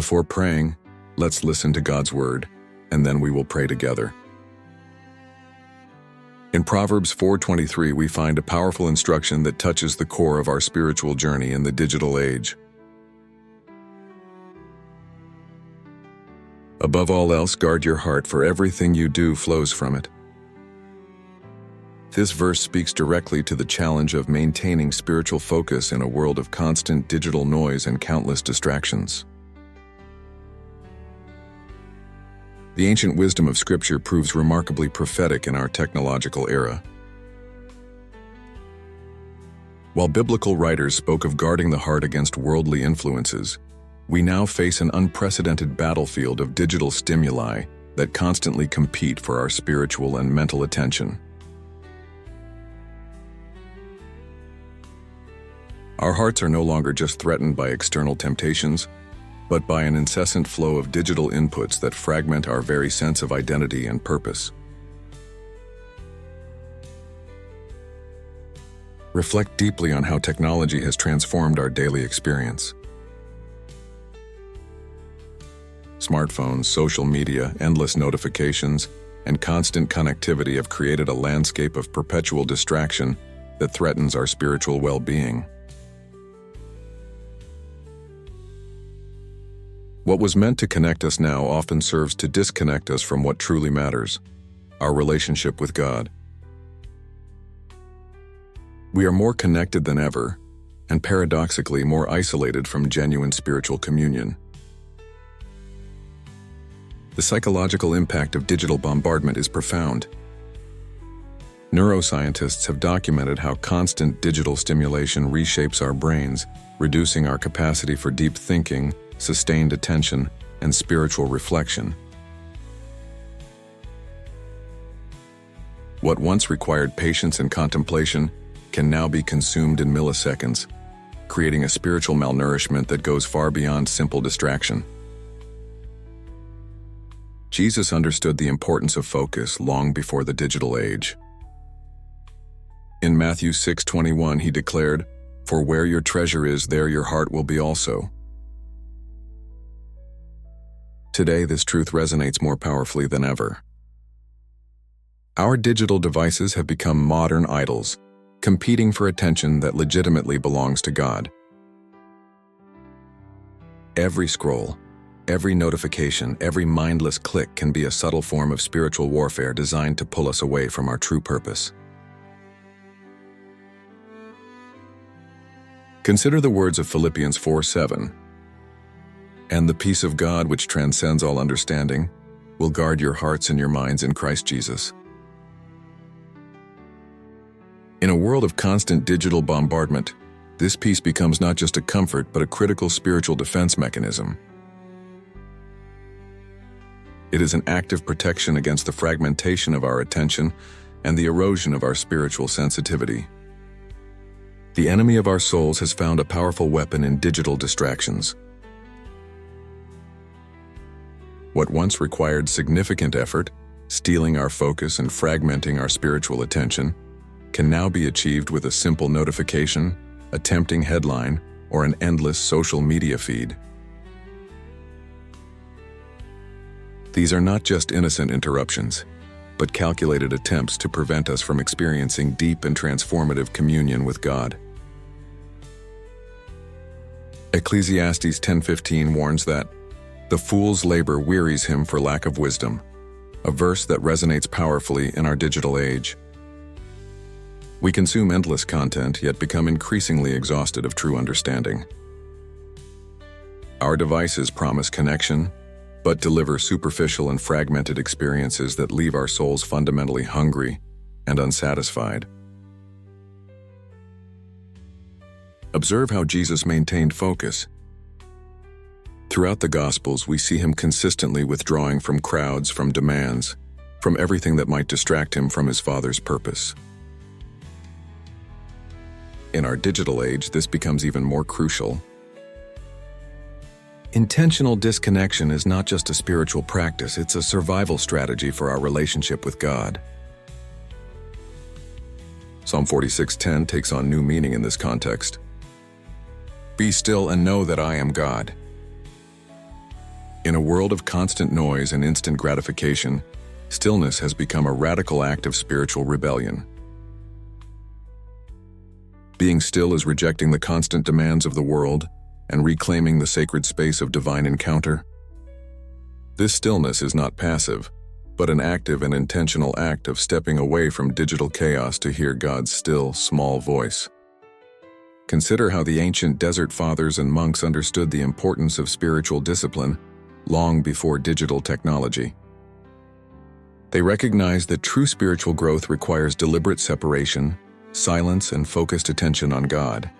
Before praying, let's listen to God's word, and then we will pray together. In Proverbs 4:23, we find a powerful instruction that touches the core of our spiritual journey in the digital age. Above all else, guard your heart, for everything you do flows from it. This verse speaks directly to the challenge of maintaining spiritual focus in a world of constant digital noise and countless distractions. The ancient wisdom of Scripture proves remarkably prophetic in our technological era. While biblical writers spoke of guarding the heart against worldly influences, we now face an unprecedented battlefield of digital stimuli that constantly compete for our spiritual and mental attention. Our hearts are no longer just threatened by external temptations, but by an incessant flow of digital inputs that fragment our very sense of identity and purpose. Reflect deeply on how technology has transformed our daily experience. Smartphones, social media, endless notifications, and constant connectivity have created a landscape of perpetual distraction that threatens our spiritual well-being. What was meant to connect us now often serves to disconnect us from what truly matters, our relationship with God. We are more connected than ever, and paradoxically more isolated from genuine spiritual communion. The psychological impact of digital bombardment is profound. Neuroscientists have documented how constant digital stimulation reshapes our brains, reducing our capacity for deep thinking, sustained attention, and spiritual reflection. What once required patience and contemplation can now be consumed in milliseconds, creating a spiritual malnourishment that goes far beyond simple distraction. Jesus understood the importance of focus long before the digital age. In Matthew 6:21, he declared, "For where your treasure is, there your heart will be also." Today, this truth resonates more powerfully than ever. Our digital devices have become modern idols, competing for attention that legitimately belongs to God. Every scroll, every notification, every mindless click can be a subtle form of spiritual warfare designed to pull us away from our true purpose. Consider the words of Philippians 4:7. "And the peace of God, which transcends all understanding, will guard your hearts and your minds in Christ Jesus." In a world of constant digital bombardment, this peace becomes not just a comfort but a critical spiritual defense mechanism. It is an active protection against the fragmentation of our attention and the erosion of our spiritual sensitivity. The enemy of our souls has found a powerful weapon in digital distractions. What once required significant effort, stealing our focus and fragmenting our spiritual attention, can now be achieved with a simple notification, a tempting headline, or an endless social media feed. These are not just innocent interruptions, but calculated attempts to prevent us from experiencing deep and transformative communion with God. Ecclesiastes 10:15 warns that, "The fool's labor wearies him for lack of wisdom," a verse that resonates powerfully in our digital age. We consume endless content, yet become increasingly exhausted of true understanding. Our devices promise connection, but deliver superficial and fragmented experiences that leave our souls fundamentally hungry and unsatisfied. Observe how Jesus maintained focus. Throughout the Gospels, we see him consistently withdrawing from crowds, from demands, from everything that might distract him from his Father's purpose. In our digital age, this becomes even more crucial. Intentional disconnection is not just a spiritual practice, it's a survival strategy for our relationship with God. Psalm 46:10 takes on new meaning in this context. "Be still and know that I am God." In a world of constant noise and instant gratification, stillness has become a radical act of spiritual rebellion. Being still is rejecting the constant demands of the world and reclaiming the sacred space of divine encounter. This stillness is not passive, but an active and intentional act of stepping away from digital chaos to hear God's still, small voice. Consider how the ancient desert fathers and monks understood the importance of spiritual discipline long before digital technology. They recognized that true spiritual growth requires deliberate separation, silence, and focused attention on God.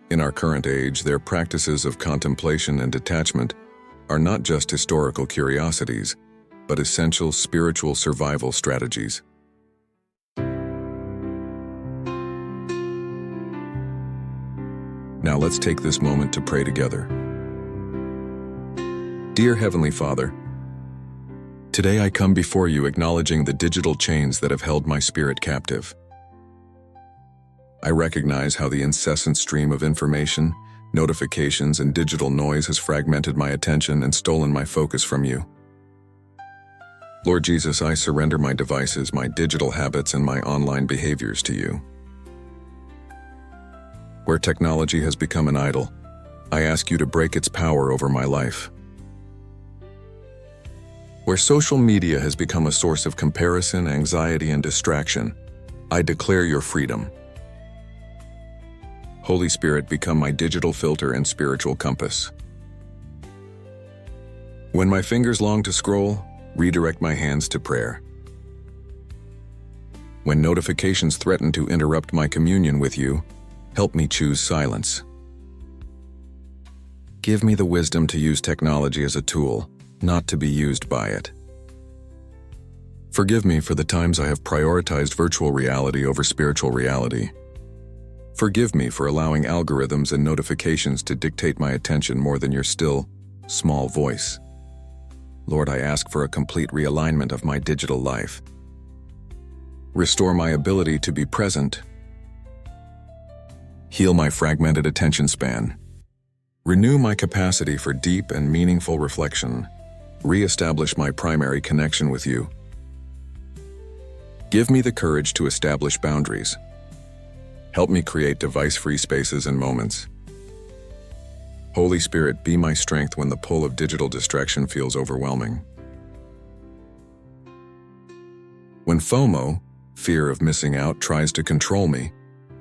In our current age, their practices of contemplation and detachment are not just historical curiosities, but essential spiritual survival strategies. Now let's take this moment to pray together. Dear Heavenly Father, today I come before you acknowledging the digital chains that have held my spirit captive. I recognize how the incessant stream of information, notifications, and digital noise has fragmented my attention and stolen my focus from you. Lord Jesus, I surrender my devices, my digital habits, and my online behaviors to you. Where technology has become an idol, I ask you to break its power over my life. Where social media has become a source of comparison, anxiety, and distraction, I declare your freedom. Holy Spirit, become my digital filter and spiritual compass. When my fingers long to scroll, redirect my hands to prayer. When notifications threaten to interrupt my communion with you, help me choose silence. Give me the wisdom to use technology as a tool, not to be used by it. Forgive me for the times I have prioritized virtual reality over spiritual reality. Forgive me for allowing algorithms and notifications to dictate my attention more than your still, small voice. Lord, I ask for a complete realignment of my digital life. Restore my ability to be present. Heal my fragmented attention span. Renew my capacity for deep and meaningful reflection. Re-establish my primary connection with you. Give me the courage to establish boundaries. Help me create device-free spaces and moments. Holy Spirit, be my strength when the pull of digital distraction feels overwhelming. When FOMO, fear of missing out, tries to control me,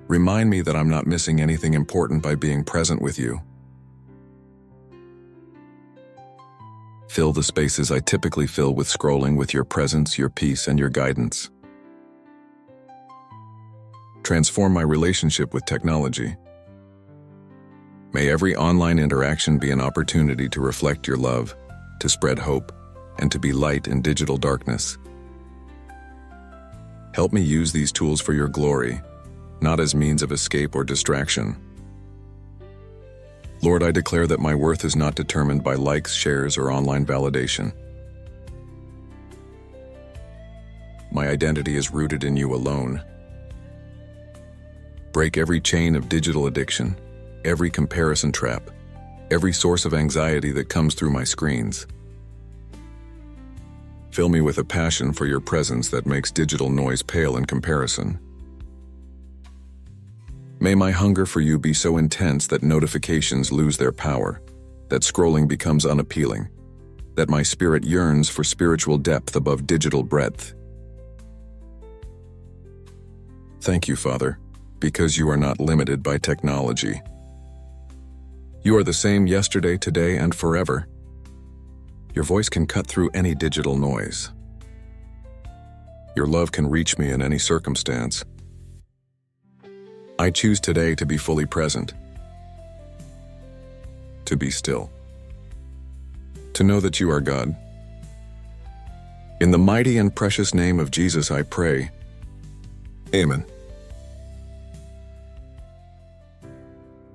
remind me that I'm not missing anything important by being present with you. Fill the spaces I typically fill with scrolling with your presence, your peace, and your guidance. Transform my relationship with technology. May every online interaction be an opportunity to reflect your love, to spread hope, and to be light in digital darkness. Help me use these tools for your glory, not as means of escape or distraction. Lord, I declare that my worth is not determined by likes, shares, or online validation. My identity is rooted in you alone. Break every chain of digital addiction, every comparison trap, every source of anxiety that comes through my screens. Fill me with a passion for your presence that makes digital noise pale in comparison. May my hunger for you be so intense that notifications lose their power, that scrolling becomes unappealing, that my spirit yearns for spiritual depth above digital breadth. Thank you, Father, because you are not limited by technology. You are the same yesterday, today, and forever. Your voice can cut through any digital noise. Your love can reach me in any circumstance. I choose today to be fully present, to be still, to know that you are God. In the mighty and precious name of Jesus I pray. Amen.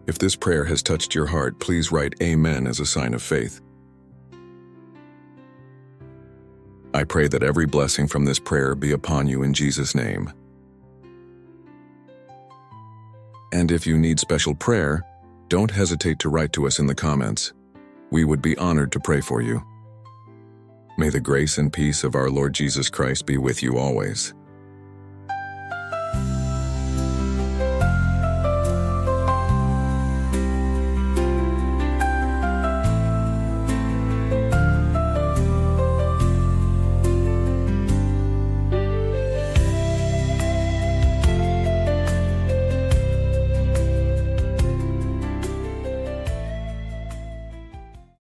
If this prayer has touched your heart, please write Amen as a sign of faith. I pray that every blessing from this prayer be upon you in Jesus' name. And if you need special prayer, don't hesitate to write to us in the comments. we would be honored to pray for you. May the grace and peace of our Lord Jesus Christ be with you always.